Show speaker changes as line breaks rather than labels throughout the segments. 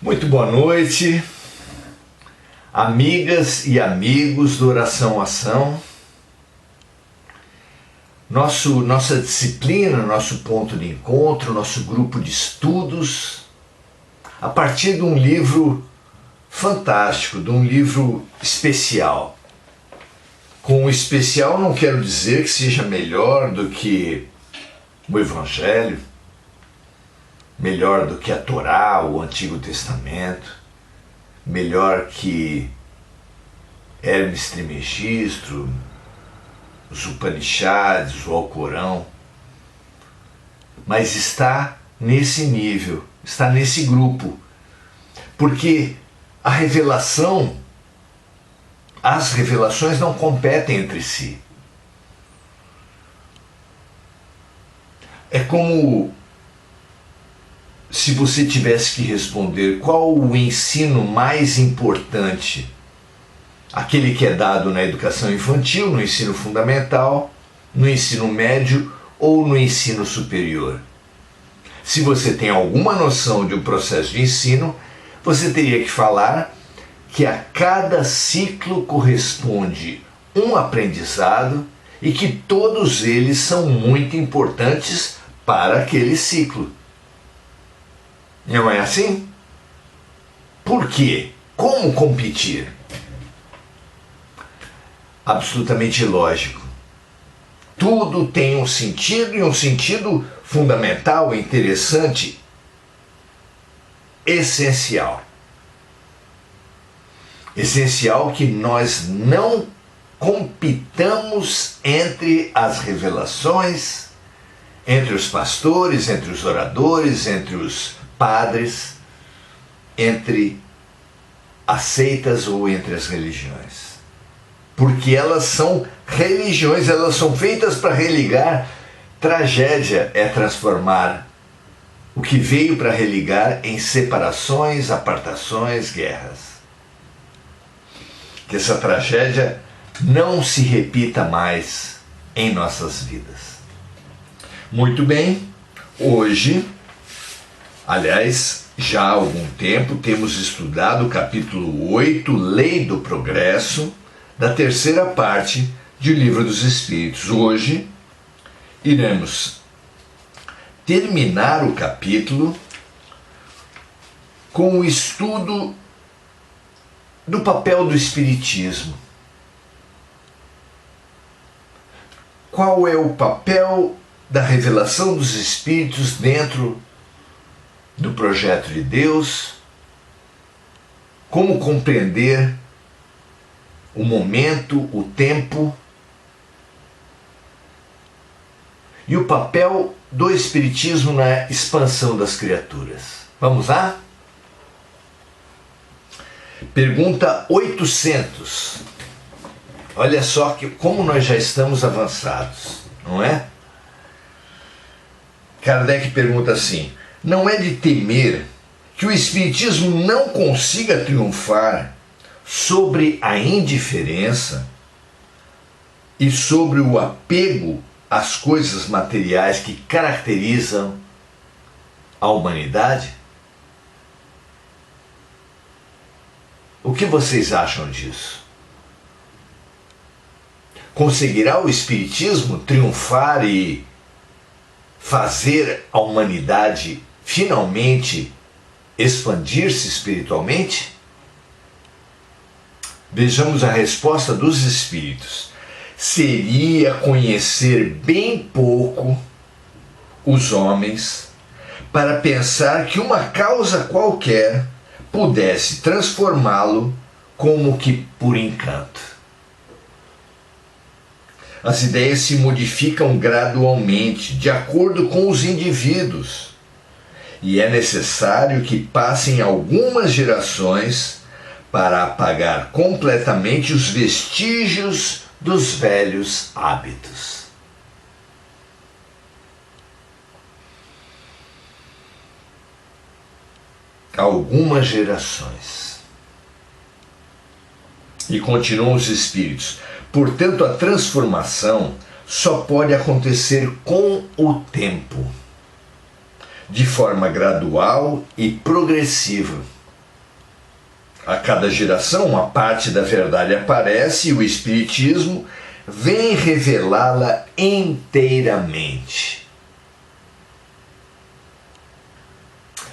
Muito boa noite, amigas e amigos do Oração Ação. Nossa disciplina, nosso ponto de encontro, nosso grupo de estudos, a partir de um livro fantástico, de um livro especial. Com especial não quero dizer que seja melhor do que o Evangelho, melhor do que a Torá, o Antigo Testamento, melhor que Hermes Trismegisto, os Upanishads, o Alcorão, mas está nesse nível, está nesse grupo, porque as revelações não competem entre si. É como se você tivesse que responder qual o ensino mais importante, aquele que é dado na educação infantil, no ensino fundamental, no ensino médio ou no ensino superior. Se você tem alguma noção de um processo de ensino, você teria que falar que a cada ciclo corresponde um aprendizado e que todos eles são muito importantes para aquele ciclo. Não é assim? Por quê? Como competir? Absolutamente lógico. Tudo tem um sentido e um sentido fundamental, interessante, essencial. Essencial que nós não compitamos entre as revelações, entre os pastores, entre os oradores, entre os padres, entre as seitas ou entre as religiões. Porque elas são religiões, elas são feitas para religar. Tragédia é transformar o que veio para religar em separações, apartações, guerras. Que essa tragédia não se repita mais em nossas vidas. Muito bem, hoje, aliás, já há algum tempo, temos estudado o capítulo 8, Lei do Progresso, da terceira parte de O Livro dos Espíritos. Hoje, iremos terminar o capítulo com o estudo do papel do Espiritismo. Qual é o papel da revelação dos Espíritos dentro do projeto de Deus? Como compreender o momento, o tempo e o papel do Espiritismo na expansão das criaturas. Vamos lá? Pergunta 800. Olha só como nós já estamos avançados, não é? Kardec pergunta assim: não é de temer que o Espiritismo não consiga triunfar sobre a indiferença e sobre o apego às coisas materiais que caracterizam a humanidade? O que vocês acham disso? Conseguirá o Espiritismo triunfar e fazer a humanidade finalmente expandir-se espiritualmente? Vejamos a resposta dos Espíritos. Seria conhecer bem pouco os homens para pensar que uma causa qualquer pudesse transformá-lo como que por encanto. As ideias se modificam gradualmente, de acordo com os indivíduos, e é necessário que passem algumas gerações para apagar completamente os vestígios dos velhos hábitos. Algumas gerações. E continuam os Espíritos. Portanto, a transformação só pode acontecer com o tempo, de forma gradual e progressiva. A cada geração, uma parte da verdade aparece e o Espiritismo vem revelá-la inteiramente.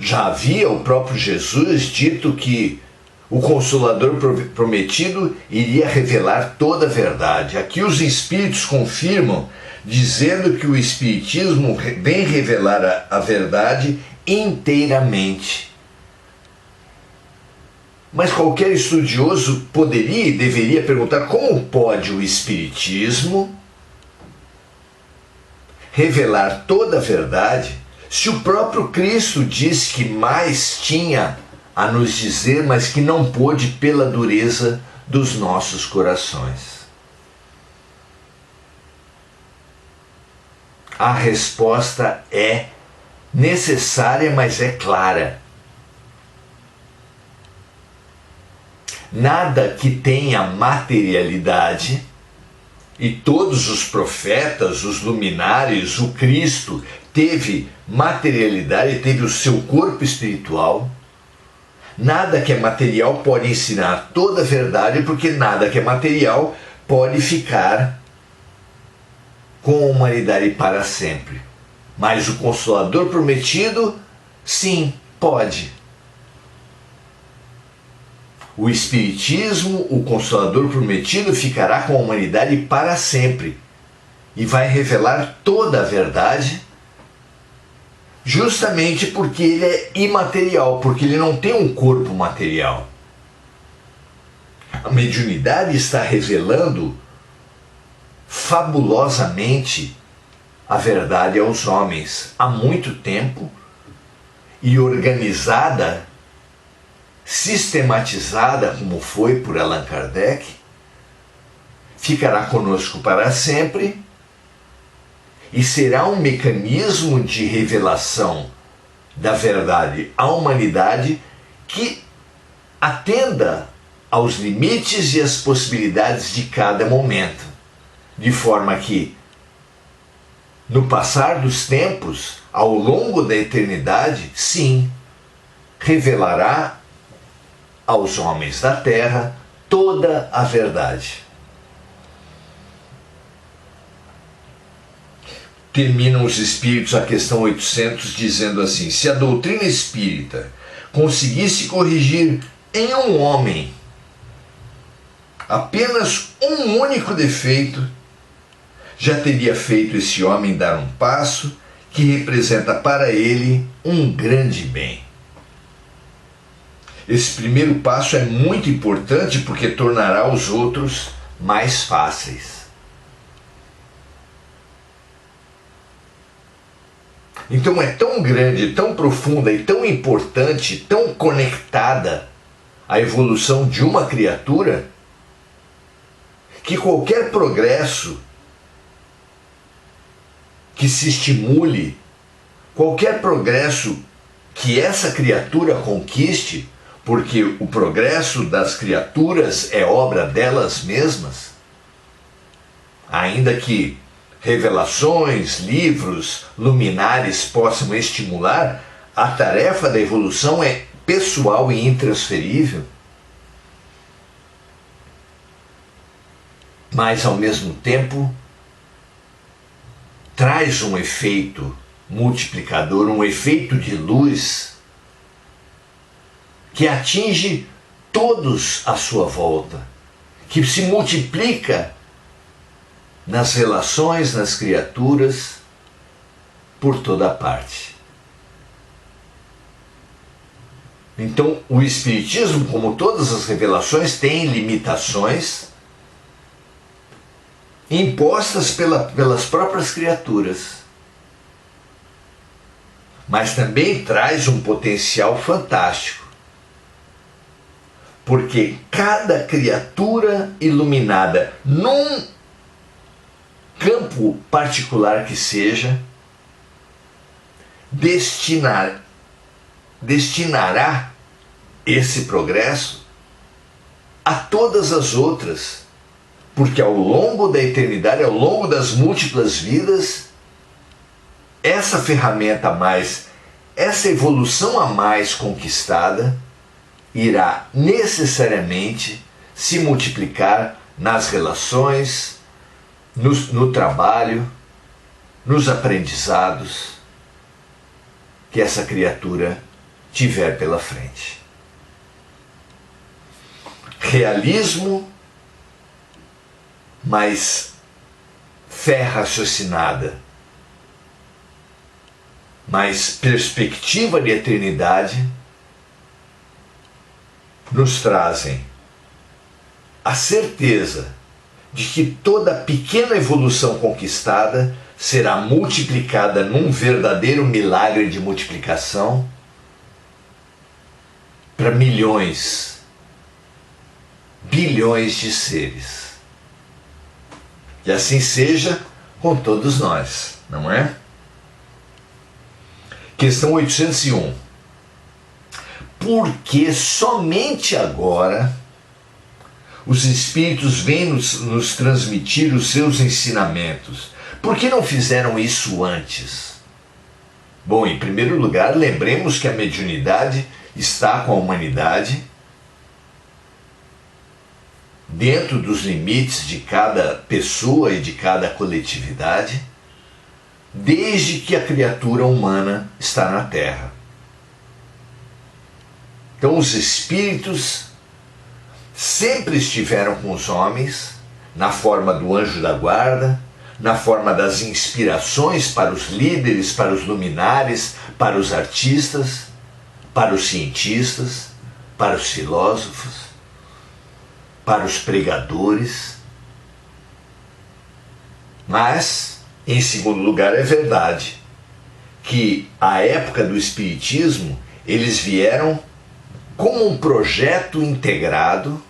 Já havia o próprio Jesus dito que o Consolador prometido iria revelar toda a verdade. Aqui os Espíritos confirmam, dizendo que o Espiritismo vem revelar a verdade inteiramente. Mas qualquer estudioso poderia e deveria perguntar como pode o Espiritismo revelar toda a verdade se o próprio Cristo diz que mais tinha a nos dizer, mas que não pôde pela dureza dos nossos corações. A resposta é necessária, mas é clara. Nada que tenha materialidade, e todos os profetas, os luminares, o Cristo, teve materialidade, teve o seu corpo espiritual. Nada que é material pode ensinar toda a verdade, porque nada que é material pode ficar com a humanidade para sempre. Mas o Consolador prometido, sim, pode. O Espiritismo, o Consolador prometido, ficará com a humanidade para sempre e vai revelar toda a verdade, justamente porque ele é imaterial, porque ele não tem um corpo material. A mediunidade está revelando fabulosamente a verdade aos homens há muito tempo e organizada, sistematizada, como foi por Allan Kardec, ficará conosco para sempre e será um mecanismo de revelação da verdade à humanidade que atenda aos limites e às possibilidades de cada momento, de forma que, no passar dos tempos, ao longo da eternidade, sim, revelará aos homens da terra toda a verdade. Terminam os Espíritos a questão 800 dizendo assim: se a doutrina espírita conseguisse corrigir em um homem apenas um único defeito, já teria feito esse homem dar um passo que representa para ele um grande bem. Esse primeiro passo é muito importante porque tornará os outros mais fáceis. Então é tão grande, tão profunda e tão importante, tão conectada a evolução de uma criatura, que qualquer progresso que se estimule, qualquer progresso que essa criatura conquiste, porque o progresso das criaturas é obra delas mesmas, ainda que revelações, livros, luminares possam estimular, a tarefa da evolução é pessoal e intransferível. Mas, ao mesmo tempo, traz um efeito multiplicador, um efeito de luz que atinge todos à sua volta, que se multiplica nas relações, nas criaturas, por toda parte. Então, o Espiritismo, como todas as revelações, tem limitações impostas pelas próprias criaturas, mas também traz um potencial fantástico, porque cada criatura iluminada, num campo particular que seja, destinará esse progresso a todas as outras, porque ao longo da eternidade, ao longo das múltiplas vidas, essa ferramenta a mais, essa evolução a mais conquistada, irá necessariamente se multiplicar nas relações, no trabalho, nos aprendizados que essa criatura tiver pela frente. Realismo, mais fé raciocinada, mais perspectiva de eternidade, nos trazem a certeza de que toda pequena evolução conquistada será multiplicada num verdadeiro milagre de multiplicação para milhões, bilhões de seres. E assim seja com todos nós, não é? Questão 801. Por que somente agora os Espíritos vêm nos transmitir os seus ensinamentos? Por que não fizeram isso antes? Bom, em primeiro lugar, lembremos que a mediunidade está com a humanidade dentro dos limites de cada pessoa e de cada coletividade, desde que a criatura humana está na Terra. Então os espíritos sempre estiveram com os homens, na forma do anjo da guarda, na forma das inspirações para os líderes, para os luminares, para os artistas, para os cientistas, para os filósofos, para os pregadores. Mas, em segundo lugar, é verdade que a época do Espiritismo eles vieram como um projeto integrado,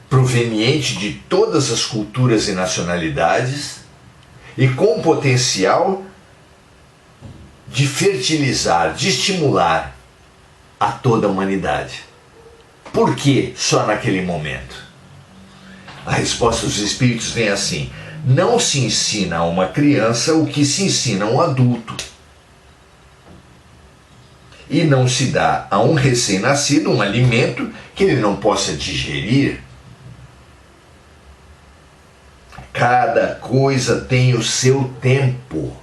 proveniente de todas as culturas e nacionalidades e com potencial de fertilizar, de estimular a toda a humanidade. Por que só naquele momento? A resposta dos Espíritos vem assim: não se ensina a uma criança o que se ensina a um adulto. E não se dá a um recém-nascido um alimento que ele não possa digerir. Cada coisa tem o seu tempo.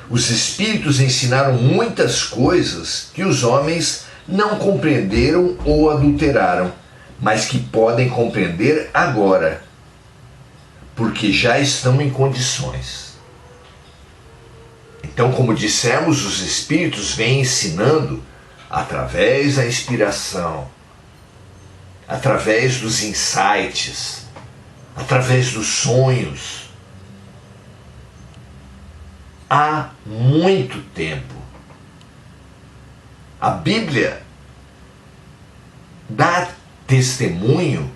Os Espíritos ensinaram muitas coisas que os homens não compreenderam ou adulteraram, mas que podem compreender agora, porque já estão em condições. Então, como dissemos, os Espíritos vêm ensinando através da inspiração, através dos insights, através dos sonhos, há muito tempo. A Bíblia dá testemunho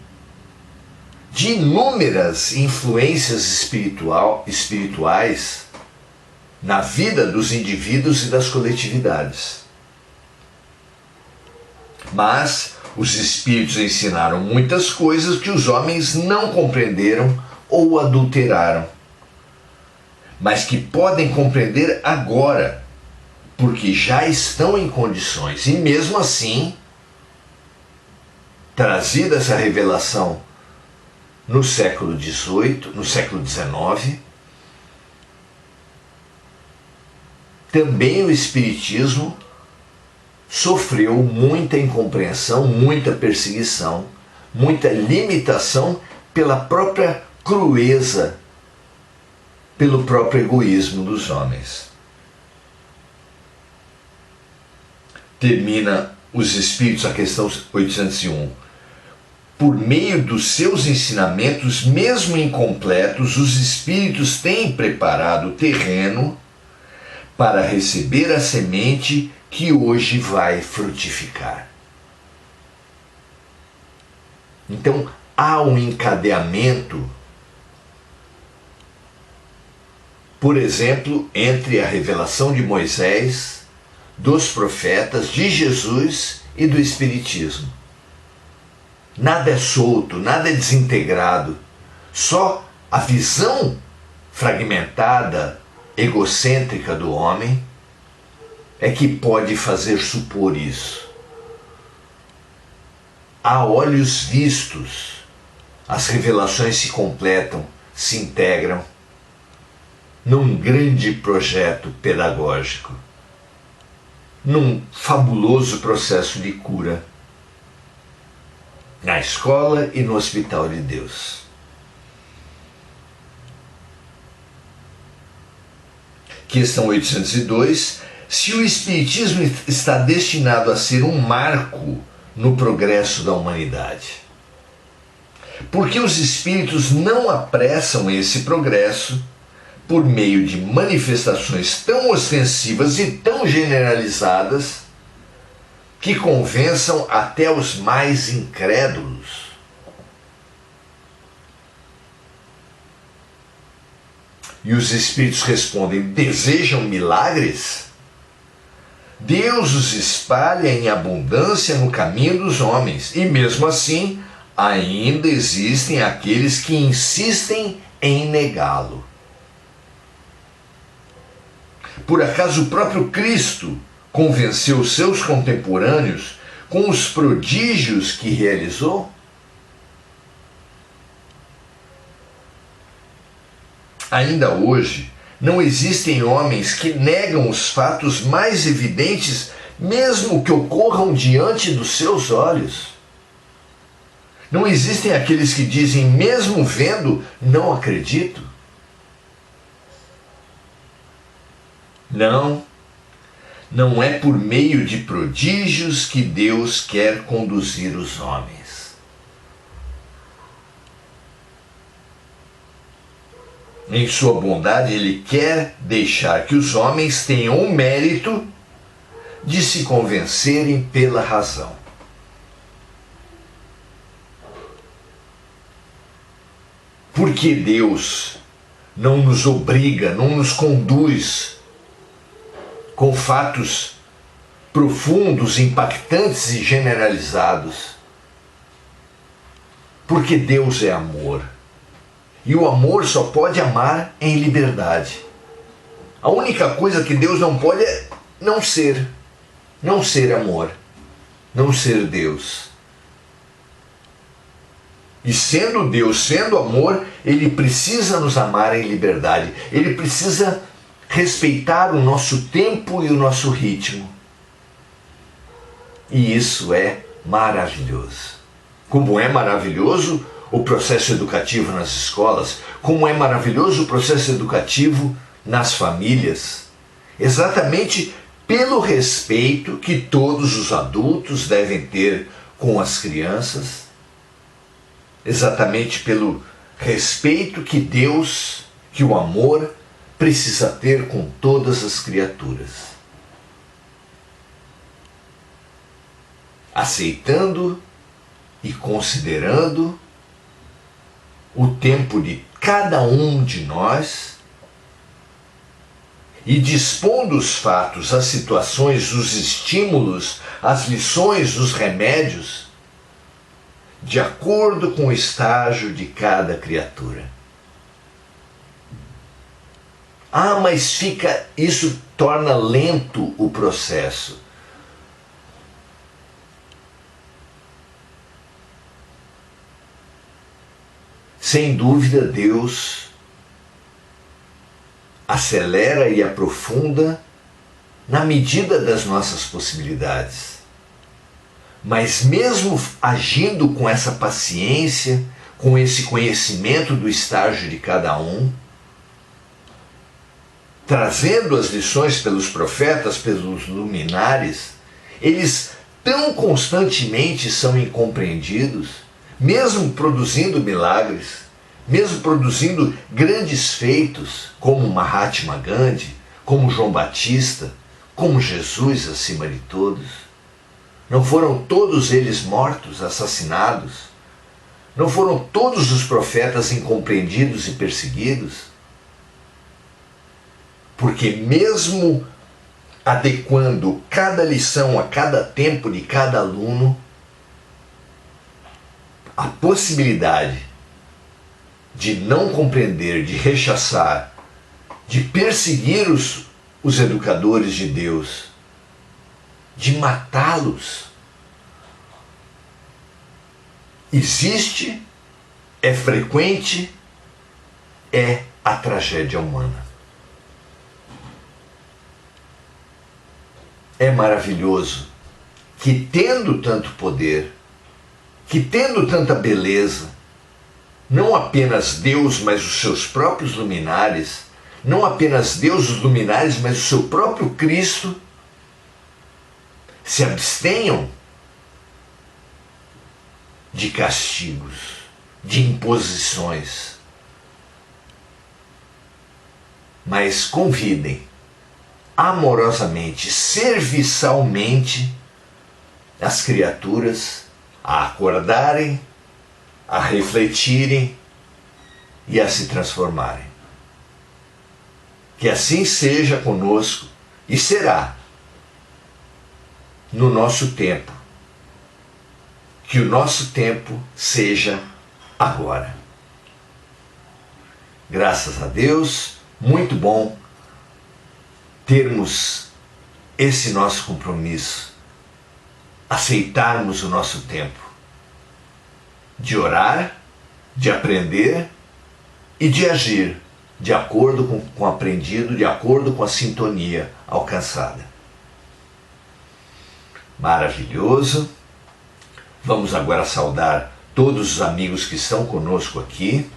de inúmeras influências espirituais na vida dos indivíduos e das coletividades. Mas os Espíritos ensinaram muitas coisas que os homens não compreenderam ou adulteraram, mas que podem compreender agora, porque já estão em condições. E mesmo assim, trazida essa revelação no século XVIII, no século XIX, também o Espiritismo sofreu muita incompreensão, muita perseguição, muita limitação pela própria crueza, pelo próprio egoísmo dos homens. Termina os Espíritos, a questão 801. Por meio dos seus ensinamentos, mesmo incompletos, os Espíritos têm preparado o terreno para receber a semente que hoje vai frutificar. Então, há um encadeamento, por exemplo, entre a revelação de Moisés, dos profetas, de Jesus e do Espiritismo. Nada é solto, nada é desintegrado. Só a visão fragmentada, egocêntrica do homem é que pode fazer supor isso. A olhos vistos, as revelações se completam, se integram num grande projeto pedagógico, num fabuloso processo de cura, na escola e no hospital de Deus. Questão 802. Se o Espiritismo está destinado a ser um marco no progresso da humanidade, por que os espíritos não apressam esse progresso por meio de manifestações tão ostensivas e tão generalizadas que convençam até os mais incrédulos? E os espíritos respondem: desejam milagres? Deus os espalha em abundância no caminho dos homens, e mesmo assim ainda existem aqueles que insistem em negá-lo. Por acaso o próprio Cristo convenceu seus contemporâneos com os prodígios que realizou? Ainda hoje, não existem homens que negam os fatos mais evidentes, mesmo que ocorram diante dos seus olhos. Não existem aqueles que dizem, mesmo vendo, não acredito. Não é por meio de prodígios que Deus quer conduzir os homens. Em sua bondade, Ele quer deixar que os homens tenham o mérito de se convencerem pela razão. Porque Deus não nos obriga, não nos conduz com fatos profundos, impactantes e generalizados. Porque Deus é amor. E o amor só pode amar em liberdade. A única coisa que Deus não pode é não ser. Não ser amor. Não ser Deus. E sendo Deus, sendo amor, Ele precisa nos amar em liberdade. Ele precisa respeitar o nosso tempo e o nosso ritmo. E isso é maravilhoso. Como é maravilhoso o processo educativo nas escolas, como é maravilhoso o processo educativo nas famílias, exatamente pelo respeito que todos os adultos devem ter com as crianças, exatamente pelo respeito que Deus, que o amor precisa ter com todas as criaturas. Aceitando e considerando o tempo de cada um de nós e dispondo os fatos, as situações, os estímulos, as lições, os remédios, de acordo com o estágio de cada criatura. Mas isso torna lento o processo. Sem dúvida, Deus acelera e aprofunda na medida das nossas possibilidades. Mas mesmo agindo com essa paciência, com esse conhecimento do estágio de cada um, trazendo as lições pelos profetas, pelos luminares, eles tão constantemente são incompreendidos, mesmo produzindo milagres, mesmo produzindo grandes feitos, como Mahatma Gandhi, como João Batista, como Jesus acima de todos. Não foram todos eles mortos, assassinados? Não foram todos os profetas incompreendidos e perseguidos? Porque mesmo adequando cada lição a cada tempo de cada aluno, a possibilidade de não compreender, de rechaçar, de perseguir os educadores de Deus, de matá-los. Existe, é frequente, é a tragédia humana. É maravilhoso que, tendo tanto poder, que tendo tanta beleza, não apenas Deus, mas os seus próprios luminares, não apenas Deus, os luminares, mas o seu próprio Cristo, se abstenham de castigos, de imposições, mas convidem amorosamente, serviçalmente as criaturas a acordarem, a refletirem e a se transformarem. Que assim seja conosco e será no nosso tempo. Que o nosso tempo seja agora. Graças a Deus, muito bom termos esse nosso compromisso, aceitarmos o nosso tempo de orar, de aprender e de agir de acordo com o aprendido, de acordo com a sintonia alcançada. Maravilhoso! Vamos agora saudar todos os amigos que estão conosco aqui.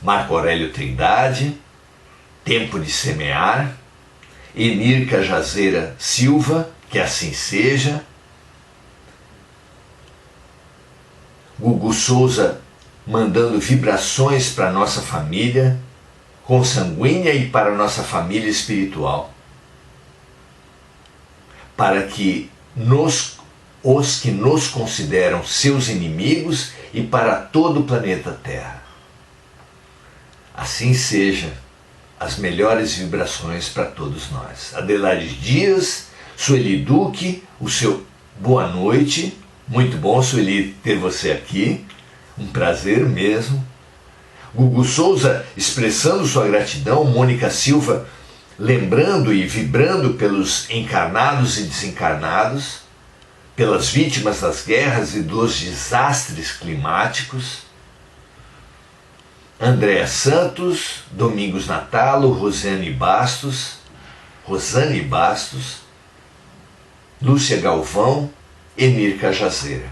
Marco Aurélio Trindade, Tempo de Semear, Enir Cajazeira Silva, que assim seja, Gugu Souza mandando vibrações para a nossa família consanguínea e para a nossa família espiritual, para que os que nos consideram seus inimigos e para todo o planeta Terra. Assim seja, as melhores vibrações para todos nós. Adelaide Dias, Sueli Duque, o seu boa noite. Muito bom, Sueli, ter você aqui. Um prazer mesmo. Gugu Souza expressando sua gratidão. Mônica Silva lembrando e vibrando pelos encarnados e desencarnados, pelas vítimas das guerras e dos desastres climáticos. Andréa Santos, Domingos Natalo, Rosane Bastos, Lúcia Galvão, Enir Cajazeira.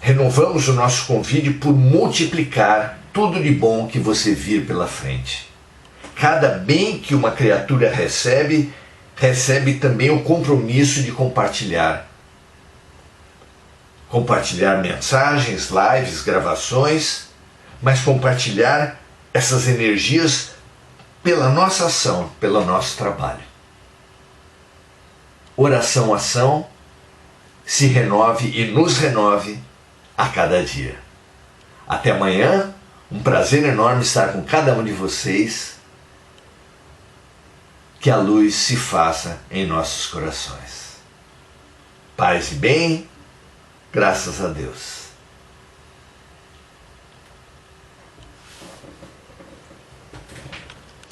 Renovamos o nosso convite por multiplicar tudo de bom que você vir pela frente. Cada bem que uma criatura recebe, recebe também o compromisso de compartilhar. Compartilhar mensagens, lives, gravações, mas compartilhar essas energias pela nossa ação, pelo nosso trabalho. Oração, ação, se renove e nos renove a cada dia. Até amanhã, um prazer enorme estar com cada um de vocês. Que a luz se faça em nossos corações. Paz e bem, graças a Deus.